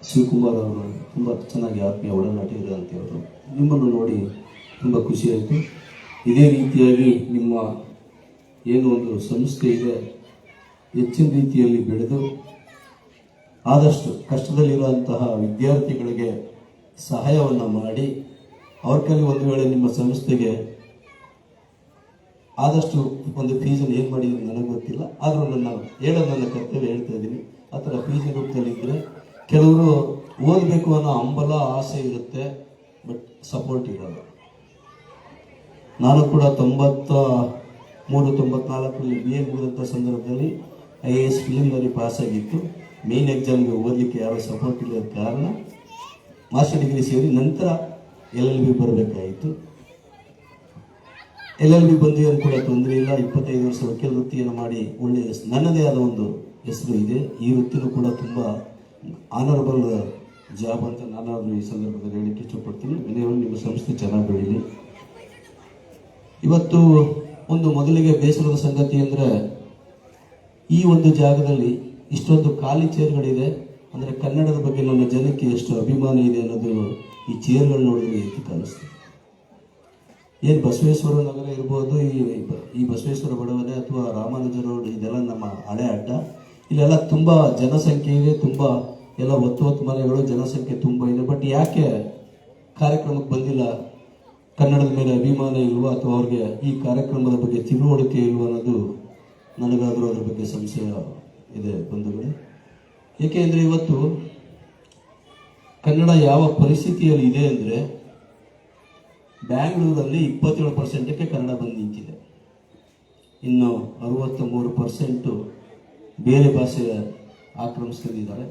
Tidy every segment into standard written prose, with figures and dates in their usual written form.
ಶಿವಕುಮಾರ್ ಅವರು ತುಂಬ ಚೆನ್ನಾಗಿ ಆತ್ಮೀಯ ಒಡನಾಟ ಇರೋಂಥವರು. ನಿಮ್ಮನ್ನು ನೋಡಿ ತುಂಬ ಖುಷಿಯಾಯಿತು. ಇದೇ ರೀತಿಯಾಗಿ ನಿಮ್ಮ ಏನು ಒಂದು ಸಂಸ್ಥೆ ಇದೆ ಹೆಚ್ಚಿನ ರೀತಿಯಲ್ಲಿ ಬೆಳೆದು ಆದಷ್ಟು ಕಷ್ಟದಲ್ಲಿರುವಂತಹ ವಿದ್ಯಾರ್ಥಿಗಳಿಗೆ ಸಹಾಯವನ್ನು ಮಾಡಿ ಅವ್ರ ಕೈಲಿ ಒಂದು ವೇಳೆ ನಿಮ್ಮ ಸಂಸ್ಥೆಗೆ ಆದಷ್ಟು ಒಂದು ಫೀಸನ್ನು ಏನು ಮಾಡಿದ್ದೀನಿ ನನಗೆ ಗೊತ್ತಿಲ್ಲ, ಆದರೂ ನನ್ನ ಕರ್ತವ್ಯ ಹೇಳ್ತಾ ಇದ್ದೀನಿ. ಆ ಥರ ಫೀಸ್ ರೂಪದಲ್ಲಿದ್ದರೆ ಕೆಲವರು ಓದಬೇಕು ಅನ್ನೋ ಹಂಬಲ ಆಸೆ ಇರುತ್ತೆ, ಬಟ್ ಸಪೋರ್ಟ್ ಇರೋಲ್ಲ. ನಾನು ಕೂಡ 93-94 BA ಮುಗಿದಂಥ ಸಂದರ್ಭದಲ್ಲಿ IAS ಫಿಲಿಮ್ನಲ್ಲಿ ಪಾಸಾಗಿತ್ತು. ಮೇನ್ ಎಕ್ಸಾಮ್ಗೆ ಓದಲಿಕ್ಕೆ ಯಾರೋ ಸಪೋರ್ಟ್ ಇಲ್ಲದ ಕಾರಣ ಮಾಸ್ಟರ್ ಡಿಗ್ರಿ ಸೇರಿ ನಂತರ LLB ಬರಬೇಕಾಯಿತು. LLB ಬಂದು ಏನು ಕೂಡ ತೊಂದರೆ ಇಲ್ಲ. 25 ವರ್ಷ ವಕೀಲ ವೃತ್ತಿಯನ್ನು ಮಾಡಿ ಒಳ್ಳೆಯ ನನ್ನದೇ ಆದ ಒಂದು ಹೆಸರು ಇದೆ. ಈ ವೃತ್ತಿನೂ ಕೂಡ ತುಂಬ ಆನರಬಲ್ ಜಾಬ್ ಅಂತ ನಾನು ಈ ಸಂದರ್ಭದಲ್ಲಿ ಹೇಳಲಿಕ್ಕೆ ಇಷ್ಟಪಡ್ತೀನಿ. ನಿಮ್ಮ ಸಂಸ್ಥೆ ಚೆನ್ನಾಗಿ ಬೆಳೀಲಿ. ಇವತ್ತು ಒಂದು ಮೊದಲಿಗೆ ಬೇಸರದ ಸಂಗತಿ ಅಂದರೆ ಈ ಒಂದು ಜಾಗದಲ್ಲಿ ಇಷ್ಟೊಂದು ಖಾಲಿ ಚೇರ್ಗಳಿದೆ. ಅಂದರೆ ಕನ್ನಡದ ಬಗ್ಗೆ ನಮ್ಮ ಜನಕ್ಕೆ ಎಷ್ಟು ಅಭಿಮಾನ ಇದೆ ಅನ್ನೋದು ಈ ಚೇರ್ಗಳು ನೋಡಿದ್ರೆ ಎತ್ತಿ ಕಾಣಿಸ್ತದೆ. ಏನು ಬಸವೇಶ್ವರ ನಗರ ಇರ್ಬೋದು, ಈ ಬಸವೇಶ್ವರ ಬಡವಣೆ ಅಥವಾ ರಾಮಾನುಜ ರೋಡ್, ಇದೆಲ್ಲ ನಮ್ಮ ಹಳೆ ಅಡ್ಡ. ಇಲ್ಲೆಲ್ಲ ತುಂಬ ಜನಸಂಖ್ಯೆ ಇದೆ, ತುಂಬ ಎಲ್ಲ ಒತ್ತು ಮನೆಗಳು, ಜನಸಂಖ್ಯೆ ತುಂಬ ಇದೆ. ಬಟ್ ಯಾಕೆ ಕಾರ್ಯಕ್ರಮಕ್ಕೆ ಬಂದಿಲ್ಲ? ಕನ್ನಡದ ಮೇಲೆ ಅಭಿಮಾನ ಇಲ್ವಾ ಅಥವಾ ಅವ್ರಿಗೆ ಈ ಕಾರ್ಯಕ್ರಮದ ಬಗ್ಗೆ ತಿಳುವಳಿಕೆ ಇಲ್ವಾ ಅನ್ನೋದು ನನಗಾದರೂ ಅದ್ರ ಬಗ್ಗೆ ಸಂಶಯ ಇದೆ ಬಂಧುಗಳೇ. ಏಕೆಂದರೆ ಇವತ್ತು ಕನ್ನಡ ಯಾವ ಪರಿಸ್ಥಿತಿಯಲ್ಲಿ ಇದೆ ಅಂದರೆ ಬ್ಯಾಂಗ್ಳೂರಲ್ಲಿ 27% ಕನ್ನಡ ಬಂದು ನಿಂತಿದೆ. ಇನ್ನು 63% ಬೇರೆ ಭಾಷೆ ಆಕ್ರಮಿಸ್ಕೊಂಡಿದ್ದಾರೆ.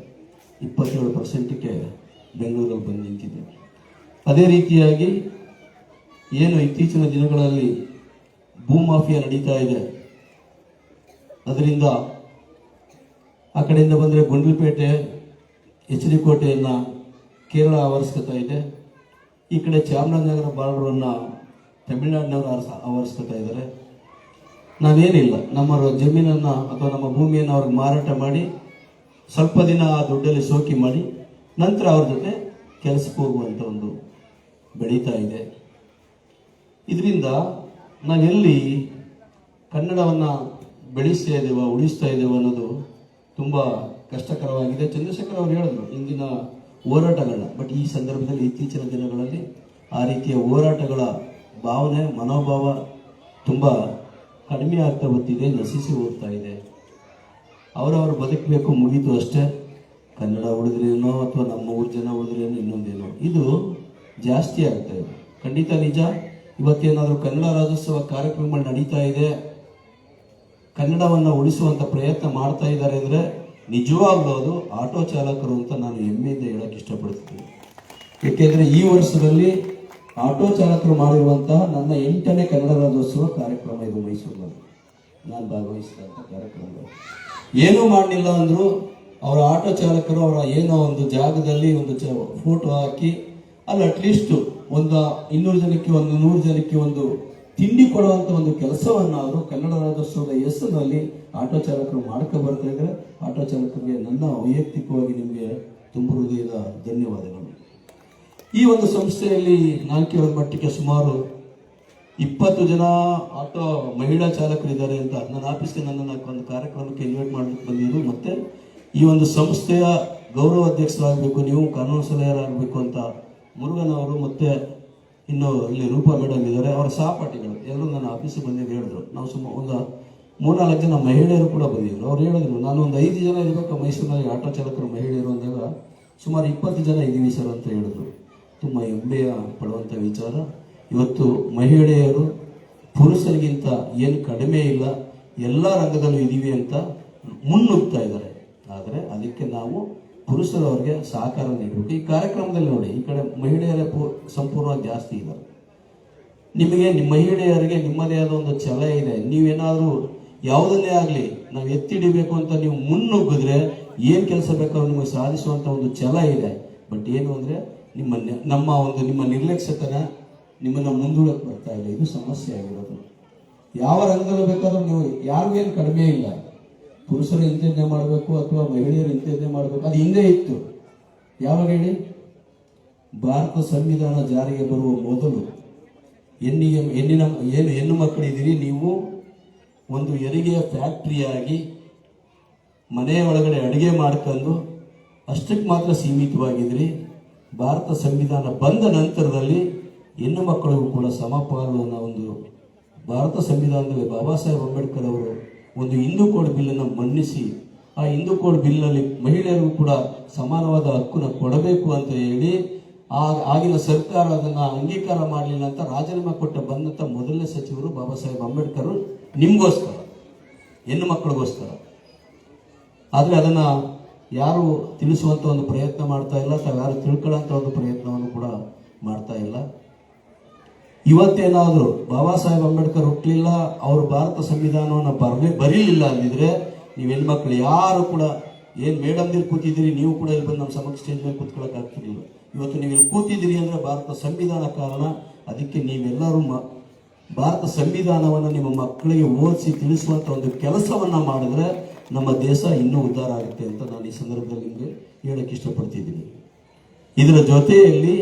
27% ಬೆಂಗಳೂರಲ್ಲಿ ಬಂದು ನಿಂತಿದೆ. ಅದೇ ರೀತಿಯಾಗಿ ಏನು ಇತ್ತೀಚಿನ ದಿನಗಳಲ್ಲಿ ಭೂಮಾಫಿಯಾ ನಡೀತಾ ಇದೆ, ಅದರಿಂದ ಆ ಕಡೆಯಿಂದ ಬಂದರೆ ಗುಂಡ್ಲುಪೇಟೆ, HD ಕೋಟೆಯನ್ನು ಕೇರಳ ಆವರಿಸ್ಕೊತಾ ಇದೆ. ಈ ಕಡೆ ಚಾಮರಾಜನಗರ ಬಾರ್ಡರನ್ನು ತಮಿಳುನಾಡಿನವರು ಆವರಿಸ್ಕೊತಾ ಇದ್ದಾರೆ. ನಾವೇನಿಲ್ಲ, ನಮ್ಮ ಜಮೀನನ್ನು ಅಥವಾ ನಮ್ಮ ಭೂಮಿಯನ್ನು ಅವ್ರಿಗೆ ಮಾರಾಟ ಮಾಡಿ ಸ್ವಲ್ಪ ದಿನ ಆ ದುಡ್ಡಲ್ಲಿ ಶೋಕಿ ಮಾಡಿ ನಂತರ ಅವ್ರ ಜೊತೆ ಕೆಲಸಕ್ಕೆ ಹೋಗುವಂಥ ಒಂದು ಬೆಳೀತಾ ಇದೆ. ಇದರಿಂದ ನಾವೆಲ್ಲಿ ಕನ್ನಡವನ್ನು ಬೆಳೆಸ್ತಾ ಇದ್ದೇವೆ, ಉಳಿಸ್ತಾ ಇದ್ದೇವೆ ಅನ್ನೋದು ತುಂಬ ಕಷ್ಟಕರವಾಗಿದೆ. ಚಂದ್ರಶೇಖರ್ ಅವರು ಹೇಳಿದ್ರು ಇಂದಿನ ಹೋರಾಟಗಳನ್ನ, ಬಟ್ ಈ ಸಂದರ್ಭದಲ್ಲಿ ಇತ್ತೀಚಿನ ದಿನಗಳಲ್ಲಿ ಆ ರೀತಿಯ ಹೋರಾಟಗಳ ಭಾವನೆ, ಮನೋಭಾವ ತುಂಬ ಕಡಿಮೆ ಆಗ್ತಾ ಬರ್ತಿದೆ, ನಶಿಸಿ ಹೋಗ್ತಾ ಇದೆ. ಅವರವರು ಬದುಕಬೇಕು, ಮುಗೀತು ಅಷ್ಟೇ. ಕನ್ನಡ ಉಳಿದ್ರೇನೋ ಅಥವಾ ನಮ್ಮ ಊರು ಜನ ಉಳಿದ್ರೇನೋ ಇನ್ನೊಂದೇನೋ, ಇದು ಜಾಸ್ತಿ ಆಗ್ತಾ ಇದೆ. ಖಂಡಿತ ನಿಜ. ಇವತ್ತೇನಾದರೂ ಕನ್ನಡ ರಾಜ್ಯೋತ್ಸವ ಕಾರ್ಯಕ್ರಮಗಳು ನಡೀತಾ ಇದೆ, ಕನ್ನಡವನ್ನು ಉಳಿಸುವಂಥ ಪ್ರಯತ್ನ ಮಾಡ್ತಾ ಇದ್ದಾರೆ ಅಂದರೆ ನಿಜವಾಗ್ಲೂ ಅದು ಆಟೋ ಚಾಲಕರು ಅಂತ ನಾನು ಹೆಮ್ಮೆಯಿಂದ ಹೇಳಕ್ಕೆ ಇಷ್ಟಪಡ್ತೀನಿ. ಏಕೆಂದರೆ ಈ ವರ್ಷದಲ್ಲಿ ಆಟೋ ಚಾಲಕರು ಮಾಡಿರುವಂತಹ ನನ್ನ 8ನೇ ಕನ್ನಡ ರಾಜ್ಯೋತ್ಸವ ಕಾರ್ಯಕ್ರಮ ಇದು ಮೈಸೂರಿನಲ್ಲಿ ನಾನು ಭಾಗವಹಿಸಿದಂಥ ಕಾರ್ಯಕ್ರಮ. ಏನೂ ಮಾಡಲಿಲ್ಲ ಅಂದರೂ ಅವರ ಆಟೋ ಚಾಲಕರು ಅವರ ಏನೋ ಒಂದು ಜಾಗದಲ್ಲಿ ಒಂದು ಫೋಟೋ ಹಾಕಿ ಅಲ್ಲಿ ಅಟ್ಲೀಸ್ಟ್ ಒಂದು 200 ಜನಕ್ಕೆ, 100 ಜನಕ್ಕೆ ಒಂದು ತಿಂಡಿ ಕೊಡುವಂಥ ಒಂದು ಕೆಲಸವನ್ನು ಅವರು ಕನ್ನಡ ರಾಜ್ಯೋತ್ಸವದ ಹೆಸರಿನಲ್ಲಿ ಆಟೋ ಚಾಲಕರು ಮಾಡ್ಕೊ ಬರ್ತಾ ಇದ್ದಾರೆ. ಆಟೋ ಚಾಲಕರಿಗೆ ನನ್ನ ವೈಯಕ್ತಿಕವಾಗಿ ನಿಮಗೆ ತುಂಬ ಹೃದಯದ ಧನ್ಯವಾದಗಳು. ಈ ಒಂದು ಸಂಸ್ಥೆಯಲ್ಲಿ ನಾನು ಕೇಳೋ ಮಟ್ಟಿಗೆ ಸುಮಾರು 20 ಜನ ಆಟೋ ಮಹಿಳಾ ಚಾಲಕರಿದ್ದಾರೆ ಅಂತ ನನ್ನ ಆಫೀಸ್ಗೆ ನನ್ನನ್ನು ಒಂದು ಕಾರ್ಯಕ್ರಮಕ್ಕೆ ಇನ್ವೈಟ್ ಮಾಡಲಿಕ್ಕೆ ಬಂದಿದ್ರು. ಮತ್ತು ಈ ಒಂದು ಸಂಸ್ಥೆಯ ಗೌರವ ಅಧ್ಯಕ್ಷರಾಗಬೇಕು, ನೀವು ಕಾನೂನು ಸಲಹೆಯಾಗಬೇಕು ಅಂತ ಮುರುಗನ್ ಅವರು ಮತ್ತು ಇನ್ನು ಇಲ್ಲಿ ರೂಪಾ ಮೇಡಮ್ ಇದ್ದಾರೆ, ಅವರ ಸಹಪಾಠಿಗಳು ಎಲ್ಲರೂ ನನ್ನ ಆಫೀಸಿಗೆ ಬಂದಿದ್ದು ಹೇಳಿದ್ರು. ನಾವು ಒಂದು 3-4 ಜನ ಮಹಿಳೆಯರು ಕೂಡ ಬಂದಿದ್ರು. ಅವ್ರು ಹೇಳಿದ್ರು ನಾನು ಒಂದು 5 ಜನ ಇರಬೇಕು ಮೈಸೂರಿನಲ್ಲಿ ಆಟೋ ಚಾಲಕರು ಮಹಿಳೆಯರು ಅಂದಾಗ ಸುಮಾರು 20 ಜನ ಇದ್ದೀವಿ ಸರ್ ಅಂತ ಹೇಳಿದ್ರು. ತುಂಬ ಹೆಮ್ಮೆಯ ಪಡುವಂಥ ವಿಚಾರ. ಇವತ್ತು ಮಹಿಳೆಯರು ಪುರುಷರಿಗಿಂತ ಏನು ಕಡಿಮೆ ಇಲ್ಲ, ಎಲ್ಲ ರಂಗದಲ್ಲೂ ಇದ್ದೀವಿ ಅಂತ ಮುನ್ನುಗ್ತಾ ಇದ್ದಾರೆ. ಆದರೆ ಅದಕ್ಕೆ ನಾವು ಪುರುಷರವ್ರಿಗೆ ಸಹಕಾರ ನೀಡಬೇಕು. ಈ ಕಾರ್ಯಕ್ರಮದಲ್ಲಿ ನೋಡಿ, ಈ ಕಡೆ ಮಹಿಳೆಯರೇ ಸಂಪೂರ್ಣವಾಗಿ ಜಾಸ್ತಿ ಇದ್ದಾರೆ. ನಿಮಗೆ ನಿಮ್ಮ ಮಹಿಳೆಯರಿಗೆ ನಿಮ್ಮದೇ ಆದ ಒಂದು ಛಲ ಇದೆ. ನೀವೇನಾದರೂ ಯಾವುದನ್ನೇ ಆಗಲಿ ನಾವು ಎತ್ತಿಡಿಬೇಕು ಅಂತ ನೀವು ಮುನ್ನುಗ್ಗಿದ್ರೆ ಏನು ಕೆಲಸ ಬೇಕಾದ್ರೂ ನಿಮಗೆ ಸಾಧಿಸುವಂಥ ಒಂದು ಛಲ ಇದೆ. ಬಟ್ ಏನು ಅಂದರೆ ನಿಮ್ಮ ನಿರ್ಲಕ್ಷ್ಯತನ ನಿಮ್ಮನ್ನು ಮುಂದೂಡಕ್ಕೆ ಬರ್ತಾ ಇಲ್ಲ. ಇದು ಸಮಸ್ಯೆ ಆಗಿರೋದು. ಯಾವ ರಂಗದಲ್ಲೂ ಬೇಕಾದ್ರೂ ನೀವು ಯಾರಿಗೇನು ಕಡಿಮೆ ಇಲ್ಲ. ಪುರುಷರು ಇಂಥದ್ದೇ ಮಾಡಬೇಕು ಅಥವಾ ಮಹಿಳೆಯರು ಇಂಥದ್ದೇ ಮಾಡಬೇಕು, ಅದು ಹಿಂದೆ ಇತ್ತು. ಯಾವಾಗ ಹೇಳಿ? ಭಾರತ ಸಂವಿಧಾನ ಜಾರಿಗೆ ಬರುವ ಮೊದಲು ಹೆಣ್ಣು ಮಕ್ಕಳಿದ್ದೀರಿ ನೀವು, ಒಂದು ಹೆರಿಗೆಯ ಫ್ಯಾಕ್ಟ್ರಿಯಾಗಿ ಮನೆಯ ಒಳಗಡೆ ಅಡುಗೆ ಮಾಡ್ಕೊಂಡು ಅಷ್ಟಕ್ಕೆ ಮಾತ್ರ ಸೀಮಿತವಾಗಿದ್ರಿ. ಭಾರತ ಸಂವಿಧಾನ ಬಂದ ನಂತರದಲ್ಲಿ ಹೆಣ್ಣು ಮಕ್ಕಳಿಗೂ ಕೂಡ ಸಮಪಾಲು ಅನ್ನೋ ಒಂದು ಭಾರತ ಸಂವಿಧಾನದಲ್ಲಿ ಬಾಬಾ ಸಾಹೇಬ್ ಅಂಬೇಡ್ಕರ್ ಅವರು ಒಂದು ಹಿಂದೂ ಕೋಡ್ ಬಿಲ್ಲನ್ನು ಮನ್ನಿಸಿ, ಆ ಹಿಂದೂ ಕೋಡ್ ಬಿಲ್ನಲ್ಲಿ ಮಹಿಳೆಯರಿಗೂ ಕೂಡ ಸಮಾನವಾದ ಹಕ್ಕನ್ನು ಕೊಡಬೇಕು ಅಂತ ಹೇಳಿ ಆಗಿನ ಸರ್ಕಾರ ಅದನ್ನು ಅಂಗೀಕಾರ ಮಾಡಲಿಲ್ಲ ಅಂತ ರಾಜೀನಾಮೆ ಕೊಟ್ಟ ಬಂದಂಥ ಮೊದಲನೇ ಸಚಿವರು ಬಾಬಾ ಸಾಹೇಬ್ ಅಂಬೇಡ್ಕರ್. ನಿಮಗೋಸ್ಕರ, ಹೆಣ್ಣು ಮಕ್ಕಳಿಗೋಸ್ಕರ. ಆದರೆ ಅದನ್ನು ಯಾರು ತಿಳಿಸುವಂಥ ಒಂದು ಪ್ರಯತ್ನ ಮಾಡ್ತಾ ಇಲ್ಲ, ತಾವ್ಯಾರು ತಿಳ್ಕೊಳ್ಳೋಂಥ ಒಂದು ಪ್ರಯತ್ನವನ್ನು ಕೂಡ ಮಾಡ್ತಾ ಇಲ್ಲ. ಇವತ್ತೇನಾದರೂ ಬಾಬಾ ಸಾಹೇಬ್ ಅಂಬೇಡ್ಕರ್ ಹುಟ್ಟಲಿಲ್ಲ, ಅವರು ಭಾರತ ಸಂವಿಧಾನವನ್ನು ಬರೀಲಿಲ್ಲ ಅಂದಿದ್ರೆ ನೀವು ಹೆಣ್ಮಕ್ಳು ಯಾರು ಕೂಡ ಏನು ಮೇಡಮ್ದಿರು ಕೂತಿದ್ದೀರಿ, ನೀವು ಕೂಡ ಇಲ್ಲಿ ಬಂದು ನಮ್ಮ ಸಮಕ್ಷ ಸ್ಟೇಜ್ ಮೇಲೆ ಕೂತ್ಕೊಳ್ಳೋಕೆ ಆಗ್ತಿರ್ಲಿಲ್ಲ. ಇವತ್ತು ನೀವು ಇಲ್ಲಿ ಕೂತಿದ್ದೀರಿ ಅಂದರೆ ಭಾರತ ಸಂವಿಧಾನ ಕಾರಣ. ಅದಕ್ಕೆ ನೀವೆಲ್ಲರೂ ಭಾರತ ಸಂವಿಧಾನವನ್ನು ನಿಮ್ಮ ಮಕ್ಕಳಿಗೆ ಓದಿಸಿ ತಿಳಿಸುವಂಥ ಒಂದು ಕೆಲಸವನ್ನು ಮಾಡಿದ್ರೆ ನಮ್ಮ ದೇಶ ಇನ್ನೂ ಉದ್ಧಾರ ಆಗುತ್ತೆ ಅಂತ ನಾನು ಈ ಸಂದರ್ಭದಲ್ಲಿ ನಿಮಗೆ ಹೇಳಕ್ಕೆ ಇಷ್ಟಪಡ್ತಿದ್ದೀನಿ. ಇದರ ಜೊತೆಯಲ್ಲಿ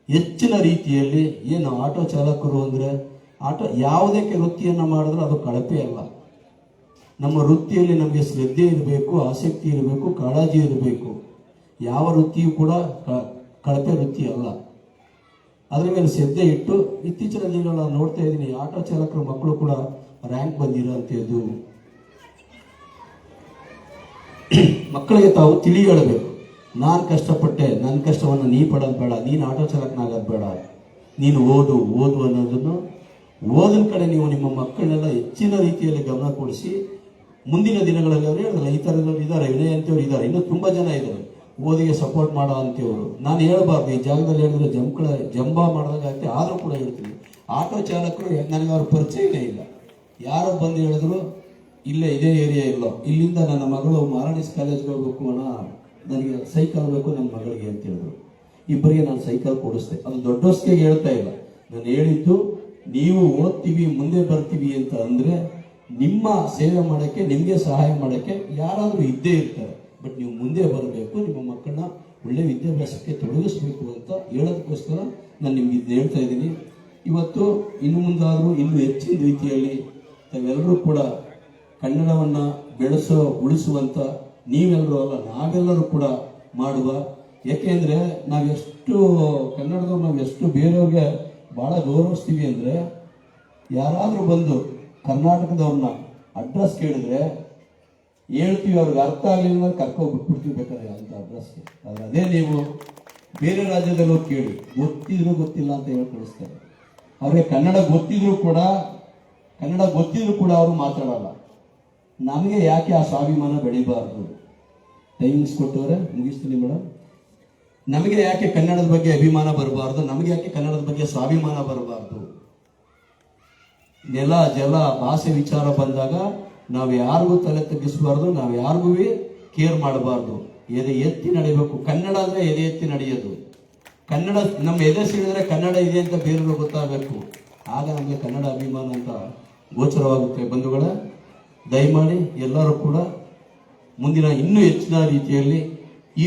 ಹೆಚ್ಚಿನ ರೀತಿಯಲ್ಲಿ ಏನು ಆಟೋ ಚಾಲಕರು ಅಂದರೆ ಯಾವುದೇ ವೃತ್ತಿಯನ್ನು ಮಾಡಿದ್ರೆ ಅದು ಕಳಪೆ ಅಲ್ಲ. ನಮ್ಮ ವೃತ್ತಿಯಲ್ಲಿ ನಮಗೆ ಶ್ರದ್ಧೆ ಇರಬೇಕು, ಆಸಕ್ತಿ ಇರಬೇಕು, ಕಾಳಜಿ ಇರಬೇಕು. ಯಾವ ವೃತ್ತಿಯೂ ಕೂಡ ಕಳಪೆ ವೃತ್ತಿ ಅಲ್ಲ. ಅದರ ಮೇಲೆ ಶ್ರದ್ಧೆ ಇಟ್ಟು ಇತ್ತೀಚಿನ ದಿನಗಳ ನೋಡ್ತಾ ಇದ್ದೀನಿ, ಆಟೋ ಚಾಲಕರ ಮಕ್ಕಳು ಕೂಡ ರ್ಯಾಂಕ್ ಬಂದಿರೋಂಥದ್ದು. ಮಕ್ಕಳಿಗೆ ತಾವು ತಿಳಿ ಹೇಳಬೇಕು, ನಾನು ಕಷ್ಟಪಟ್ಟೆ, ನನ್ನ ಕಷ್ಟವನ್ನು ನೀ ಪಡೋದು ಬೇಡ, ನೀನು ಆಟೋ ಚಾಲಕನಾಗೋದು ಬೇಡ, ನೀನು ಓದು ಅನ್ನೋದನ್ನು ಓದಿನ ಕಡೆ ನೀವು ನಿಮ್ಮ ಮಕ್ಕಳನ್ನೆಲ್ಲ ಹೆಚ್ಚಿನ ರೀತಿಯಲ್ಲಿ ಗಮನ ಕೊಡಿಸಿ ಮುಂದಿನ ದಿನಗಳಲ್ಲಿ ಅವರು ಹೇಳಿದ್ರಲ್ಲ, ಈ ಥರದವ್ರು ಇದ್ದಾರೆ, ವಿನಯ್ ಅಂತೇವ್ರು ಇದ್ದಾರೆ, ಇನ್ನೂ ತುಂಬ ಜನ ಇದ್ದಾರೆ ಓದಿಗೆ ಸಪೋರ್ಟ್ ಮಾಡೋ ಅಂತೇವರು. ನಾನು ಹೇಳಬಾರ್ದು, ಈ ಜಾಗದಲ್ಲಿ ಹೇಳಿದ್ರೆ ಜಂಬಾ ಮಾಡಿದಾಗತ್ತೆ. ಆದರೂ ಕೂಡ ಹೇಳ್ತೀನಿ, ಆಟೋ ಚಾಲಕರು ನನಗೆ ಅವ್ರ ಪರಿಚಯನೇ ಇಲ್ಲ. ಯಾರೋ ಬಂದು ಹೇಳಿದ್ರು ಇಲ್ಲೇ ಇದೇ ಏರಿಯಾ ಇಲ್ಲ, ಇಲ್ಲಿಂದ ನನ್ನ ಮಗಳು ಮಾರಾಣಿಸ್ ಕಾಲೇಜ್ಗೆ ಹೋಗ್ಬೇಕು ಅಣ್ಣ, ನನಗೆ ಸೈಕಲ್ ಬೇಕು ನನ್ನ ಮಗಳಿಗೆ ಅಂತ ಹೇಳಿದ್ರು. ಇಬ್ಬರಿಗೆ ನಾನು ಸೈಕಲ್ ಕೊಡಿಸ್ದೆ. ಅದು ದೊಡ್ಡವಸ್ಗೆ ಹೇಳ್ತಾ ಇಲ್ಲ, ನಾನು ಹೇಳಿದ್ದು ನೀವು ಓದ್ತೀವಿ ಮುಂದೆ ಬರ್ತೀವಿ ಅಂತ ಅಂದರೆ ನಿಮ್ಮ ಸೇವೆ ಮಾಡೋಕ್ಕೆ, ನಿಮಗೆ ಸಹಾಯ ಮಾಡೋಕ್ಕೆ ಯಾರಾದರೂ ಇದ್ದೇ ಇರ್ತಾರೆ. ಬಟ್ ನೀವು ಮುಂದೆ ಬರಬೇಕು, ನಿಮ್ಮ ಮಕ್ಕಳನ್ನ ಒಳ್ಳೆ ವಿದ್ಯಾಭ್ಯಾಸಕ್ಕೆ ತೊಡಗಿಸ್ಬೇಕು ಅಂತ ಹೇಳೋದಕ್ಕೋಸ್ಕರ ನಾನು ನಿಮ್ಗೆ ಇದು ಹೇಳ್ತಾ ಇದ್ದೀನಿ. ಇವತ್ತು ಇನ್ನು ಮುಂದಾದರೂ ಇನ್ನೂ ಹೆಚ್ಚಿನ ರೀತಿಯಲ್ಲಿ ತಾವೆಲ್ಲರೂ ಕೂಡ ಕನ್ನಡವನ್ನು ಉಳಿಸುವಂಥ ನೀವೆಲ್ಲರೂ ಅಲ್ಲ, ನಾವೆಲ್ಲರೂ ಕೂಡ ಮಾಡುವ. ಯಾಕೆಂದರೆ ನಾವೆಷ್ಟು ಕನ್ನಡದವ್ರು ನಾವೆಷ್ಟು ಬೇರೆಯವ್ರಿಗೆ ಭಾಳ ಗೌರವಿಸ್ತೀವಿ ಅಂದರೆ, ಯಾರಾದರೂ ಬಂದು ಕರ್ನಾಟಕದವ್ರನ್ನ ಅಡ್ರೆಸ್ ಕೇಳಿದ್ರೆ ಹೇಳ್ತೀವಿ, ಅವ್ರಿಗೆ ಅರ್ಥ ಆಗಲಿಲ್ಲ ಕರ್ಕೊಂಡ್ಬಿಟ್ಬಿಡ್ತೀವಿ ಬೇಕಾದ್ರೆ ಅಂತ ಅಡ್ರೆಸ್ಗೆ. ಆದರೆ ಅದೇ ನೀವು ಬೇರೆ ರಾಜ್ಯದಲ್ಲಿ ಹೋಗಿ ಕೇಳಿ, ಗೊತ್ತಿದ್ರು ಗೊತ್ತಿಲ್ಲ ಅಂತ ಹೇಳಿ ಕಳಿಸ್ತಾರೆ. ಅವ್ರಿಗೆ ಕನ್ನಡ ಗೊತ್ತಿದ್ರು ಕೂಡ ಅವರು ಮಾತಾಡಲ್ಲ. ನಮಗೆ ಯಾಕೆ ಆ ಸ್ವಾಭಿಮಾನ ಬೆಳಿಬಾರ್ದು? ಟೈಮಿಂಗ್ಸ್ ಕೊಟ್ಟವ್ರೆ, ಮುಗಿಸ್ತೀನಿ ಮೇಡಮ್. ನಮಗೆ ಯಾಕೆ ಕನ್ನಡದ ಬಗ್ಗೆ ಅಭಿಮಾನ ಬರಬಾರ್ದು? ನಮಗೆ ಯಾಕೆ ಕನ್ನಡದ ಬಗ್ಗೆ ಸ್ವಾಭಿಮಾನ ಬರಬಾರ್ದು? ನೆಲ ಜಲ ಭಾಷೆ ವಿಚಾರ ಬಂದಾಗ ನಾವು ಯಾರಿಗೂ ತಲೆ ತಗ್ಗಿಸಬಾರ್ದು, ನಾವು ಯಾರಿಗೂ ಕೇರ್ ಮಾಡಬಾರ್ದು. ಎದೆ ಎತ್ತಿ ನಡೆಯಬೇಕು. ಕನ್ನಡ ಅಂದರೆ ಎದೆ ಎತ್ತಿ ನಡೆಯೋದು. ಕನ್ನಡ ನಮ್ಮ ಎದೆ ಸಿಡಿದ್ರೆ ಕನ್ನಡ ಇದೆ ಅಂತ ಬೇರೆಯವರು ಗೊತ್ತಾಗಬೇಕು. ಆಗ ನಮಗೆ ಕನ್ನಡ ಅಭಿಮಾನ ಅಂತ ಗೋಚರವಾಗುತ್ತೆ. ಬಂಧುಗಳ, ದಯಮಾಡಿ ಎಲ್ಲರೂ ಕೂಡ ಮುಂದಿನ ಇನ್ನೂ ಹೆಚ್ಚಿನ ರೀತಿಯಲ್ಲಿ ಈ